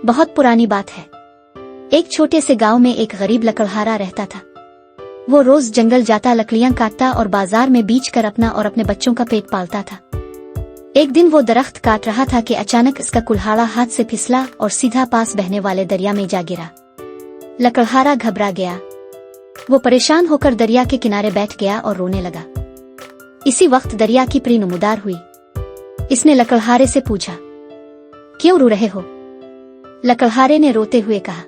बहुत पुरानी बात है। एक छोटे से गांव में एक गरीब लकड़हारा रहता था। वो रोज जंगल जाता, लकड़ियां काटता और बाजार में बेच कर अपना और अपने बच्चों का पेट पालता था। एक दिन वो दरख्त काट रहा था कि अचानक इसका कुल्हाड़ा हाथ से फिसला और सीधा पास बहने वाले दरिया में जा गिरा। लकड़हारा घबरा गया। वो परेशान होकर दरिया के किनारे बैठ गया और रोने लगा। इसी वक्त दरिया की परी नमूदार हुई। इसने लकड़हारे से पूछा, क्यों रो रहे हो? लकड़हारे ने रोते हुए कहा,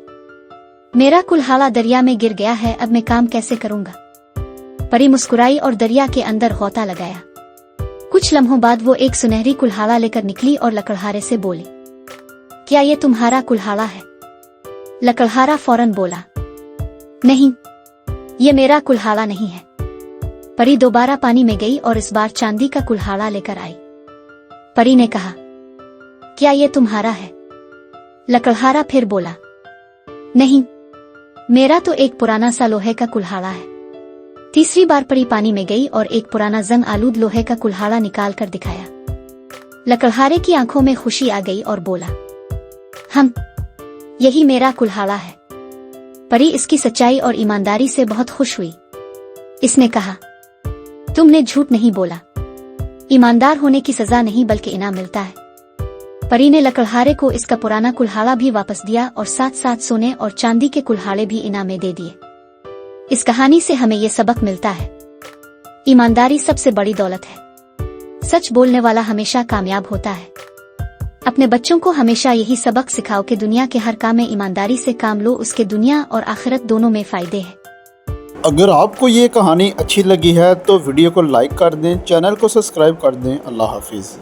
मेरा कुल्हाड़ा दरिया में गिर गया है, अब मैं काम कैसे करूंगा? परी मुस्कुराई और दरिया के अंदर गोता लगाया। कुछ लम्हों बाद वो एक सुनहरी कुल्हाड़ा लेकर निकली और लकड़हारे से बोली, क्या ये तुम्हारा कुल्हाड़ा है? लकड़हारा फौरन बोला, नहीं, ये मेरा कुल्हाड़ा नहीं है। परी दोबारा पानी में गई और इस बार चांदी का कुल्हाड़ा लेकर आई। परी ने कहा, क्या ये तुम्हारा है? लकड़हारा फिर बोला, नहीं, मेरा तो एक पुराना सा लोहे का कुल्हाड़ा है। तीसरी बार परी पानी में गई और एक पुराना जंग आलूद लोहे का कुल्हाड़ा निकाल कर दिखाया। लकड़हारे की आंखों में खुशी आ गई और बोला, यही मेरा कुल्हाड़ा है। परी इसकी सच्चाई और ईमानदारी से बहुत खुश हुई। इसने कहा, तुमने झूठ नहीं बोला। ईमानदार होने की सजा नहीं बल्कि इनाम मिलता है। परी ने लकड़हारे को इसका पुराना कुल्हाड़ा भी वापस दिया और साथ साथ सोने और चांदी के कुल्हाड़े भी इनाम में दे दिए। इस कहानी से हमें ये सबक मिलता है, ईमानदारी सबसे बड़ी दौलत है। सच बोलने वाला हमेशा कामयाब होता है। अपने बच्चों को हमेशा यही सबक सिखाओ कि दुनिया के हर काम में ईमानदारी से काम लो, उसके दुनिया और आखिरत दोनों में फायदे हैं। अगर आपको ये कहानी अच्छी लगी है तो वीडियो को लाइक कर दें, चैनल को सब्सक्राइब कर दें। अल्लाह हाफिज़।